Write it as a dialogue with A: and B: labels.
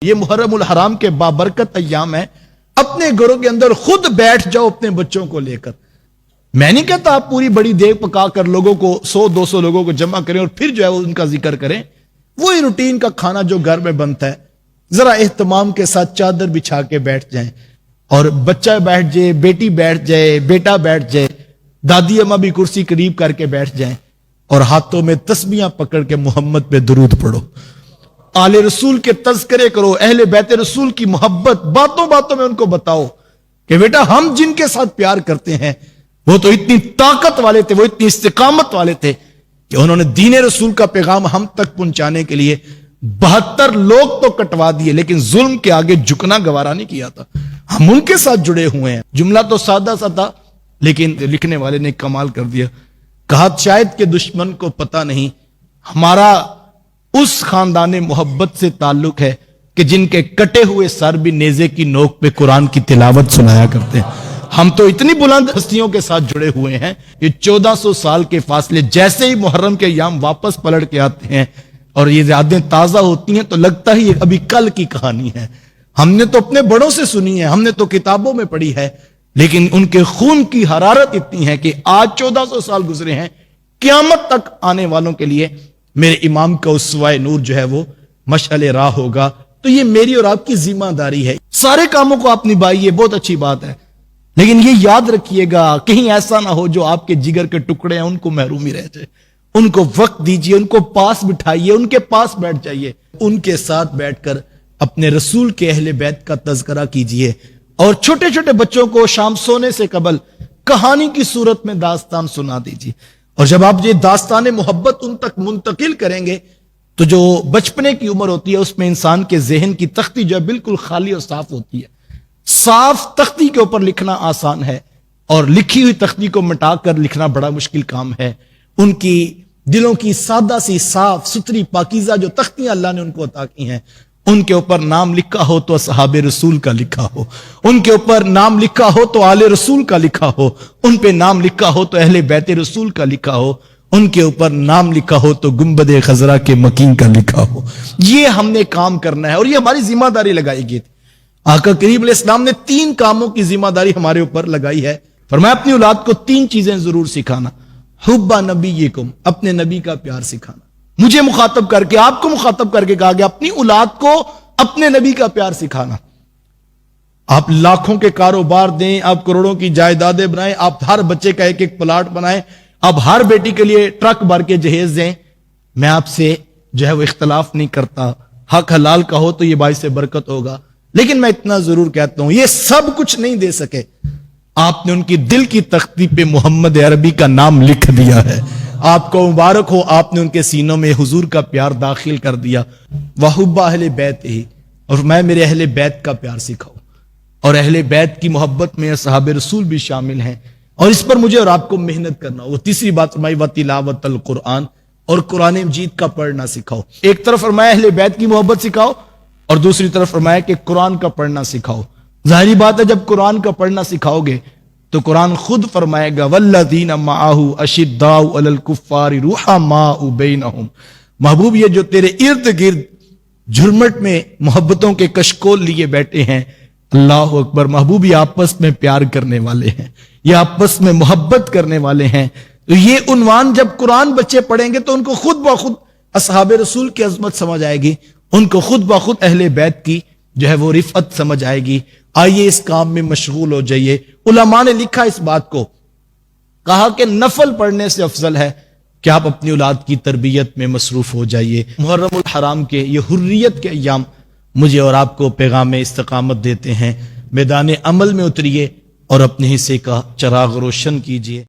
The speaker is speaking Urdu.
A: یہ محرم الحرام کے بابرکت ایام ہیں، اپنے گھروں کے اندر خود بیٹھ جاؤ اپنے بچوں کو لے کر۔ میں نہیں کہتا آپ پوری بڑی دیگ پکا کر لوگوں کو 100-200 لوگوں کو جمع کریں اور پھر جو ہے وہ ان کا ذکر کریں، وہی روٹین کا کھانا جو گھر میں بنتا ہے، ذرا اہتمام کے ساتھ چادر بچھا کے بیٹھ جائیں، اور بچہ بیٹھ جائے، بیٹی بیٹھ جائے، بیٹا بیٹھ جائے، دادی اماں بھی کرسی قریب کر کے بیٹھ جائیں، اور ہاتھوں میں تسبیحاں پکڑ کے محمد پہ درود پڑھو، آل رسول کے تذکرے کرو، اہل بیت رسول کی محبت باتوں باتوں میں ان کو بتاؤ کہ بیٹا ہم جن کے ساتھ پیار کرتے ہیں وہ تو اتنی طاقت والے تھے، وہ اتنی استقامت والے تھے کہ انہوں نے دین رسول کا پیغام ہم تک پہنچانے کے لیے 72 لوگ تو کٹوا دیے، لیکن ظلم کے آگے جھکنا گوارا نہیں کیا تھا۔ ہم ان کے ساتھ جڑے ہوئے ہیں۔ جملہ تو سادہ سا تھا، لیکن لکھنے والے نے کمال کر دیا، کہا شاید کہ دشمن کو پتہ نہیں ہمارا اس خاندان محبت سے تعلق ہے کہ جن کے کٹے ہوئے سر بھی نیزے کی نوک پہ قرآن کی تلاوت سنایا کرتے ہیں۔ ہم تو اتنی بلند ہستیوں کے ساتھ جڑے ہوئے ہیں، یہ 1400 سال کے فاصلے جیسے ہی محرم کے ایام واپس پلٹ کے آتے ہیں اور یہ یادیں تازہ ہوتی ہیں تو لگتا ہی ابھی کل کی کہانی ہے۔ ہم نے تو اپنے بڑوں سے سنی ہے، ہم نے تو کتابوں میں پڑھی ہے، لیکن ان کے خون کی حرارت اتنی ہے کہ آج 1400 سال گزرے ہیں، قیامت تک آنے والوں کے لیے میرے امام کا اسوہ نور جو ہے وہ مشعل راہ ہوگا۔ تو یہ میری اور آپ کی ذمہ داری ہے، سارے کاموں کو آپ نبھائیے، بہت اچھی بات ہے، لیکن یہ یاد رکھیے گا کہیں ایسا نہ ہو جو آپ کے جگر کے ٹکڑے ہیں ان کو محروم ہی رہ جائے۔ ان کو وقت دیجئے، ان کو پاس بٹھائیے، ان کے پاس بیٹھ جائیے، ان کے ساتھ بیٹھ کر اپنے رسول کے اہل بیت کا تذکرہ کیجئے، اور چھوٹے چھوٹے بچوں کو شام سونے سے قبل کہانی کی صورت میں داستان سنا دیجئے، اور جب آپ یہ داستان محبت ان تک منتقل کریں گے تو جو بچپنے کی عمر ہوتی ہے اس میں انسان کے ذہن کی تختی جو ہے بالکل خالی اور صاف ہوتی ہے۔ صاف تختی کے اوپر لکھنا آسان ہے، اور لکھی ہوئی تختی کو مٹا کر لکھنا بڑا مشکل کام ہے۔ ان کی دلوں کی سادہ سی صاف ستھری پاکیزہ جو تختیاں اللہ نے ان کو عطا کی ہیں، ان کے اوپر نام لکھا ہو تو اصحاب رسول کا لکھا ہو، ان کے اوپر نام لکھا ہو تو آل رسول کا لکھا ہو، ان پہ نام لکھا ہو تو اہل بیت رسول کا لکھا ہو، ان کے اوپر نام لکھا ہو تو گنبد خضرا کے مکین کا لکھا ہو۔ یہ ہم نے کام کرنا ہے، اور یہ ہماری ذمہ داری لگائی گئی تھی۔ آقا کریم علیہ السلام نے 3 کاموں کی ذمہ داری ہمارے اوپر لگائی ہے، فرمایا اپنی اولاد کو 3 چیزیں ضرور سکھانا، حب نبیکم، اپنے نبی کا پیار سکھانا۔ مجھے مخاطب کر کے، آپ کو مخاطب کر کے کہا گیا اپنی اولاد کو اپنے نبی کا پیار سکھانا۔ آپ لاکھوں کے کاروبار دیں، آپ کروڑوں کی جائیدادیں بنائیں، آپ ہر بچے کا ایک پلاٹ بنائیں، آپ ہر بیٹی کے لیے ٹرک بھر کے جہیز دیں، میں آپ سے جو ہے وہ اختلاف نہیں کرتا، حق حلال کا ہو تو یہ باعث برکت ہوگا، لیکن میں اتنا ضرور کہتا ہوں یہ سب کچھ نہیں دے سکے، آپ نے ان کی دل کی تختی پہ محمد عربی کا نام لکھ دیا ہے۔ آپ کو مبارک ہو، آپ نے ان کے سینوں میں حضور کا پیار داخل کر دیا۔ وحب اہل بیت ہی، اور میں میرے اہل بیت کا پیار سکھاؤ، اور اہل بیت کی محبت میں اصحاب رسول بھی شامل ہیں، اور اس پر مجھے اور آپ کو محنت کرنا ہو۔ تیسری بات فرمائی وتلاوت القرآن، اور قرآن مجید کا پڑھنا سکھاؤ۔ ایک طرف فرمایا اہل بیت کی محبت سکھاؤ، اور دوسری طرف فرمایا کہ قرآن کا پڑھنا سکھاؤ۔ ظاہری بات ہے جب قرآن کا پڑھنا سکھاؤ گے تو قرآن خود فرمائے گا والذین معہ اشداء علی الکفار رحماء بینہم، محبوب یہ جو تیرے ارد گرد جھرمٹ میں محبتوں کے کشکول لیے بیٹھے ہیں، اللہ اکبر، محبوب یہ آپس میں پیار کرنے والے ہیں، یہ آپس میں محبت کرنے والے ہیں۔ تو یہ عنوان جب قرآن بچے پڑھیں گے تو ان کو خود بخود اصحاب رسول کی عظمت سمجھ آئے گی، ان کو خود بخود اہل بیت کی جو ہے وہ رفعت سمجھ آئے گی۔ آئیے اس کام میں مشغول ہو جائیے۔ علماء نے لکھا اس بات کو، کہا کہ نفل پڑھنے سے افضل ہے کہ آپ اپنی اولاد کی تربیت میں مصروف ہو جائیے۔ محرم الحرام کے یہ حریت کے ایام مجھے اور آپ کو پیغام استقامت دیتے ہیں، میدان عمل میں اتریے اور اپنے حصے کا چراغ روشن کیجیے۔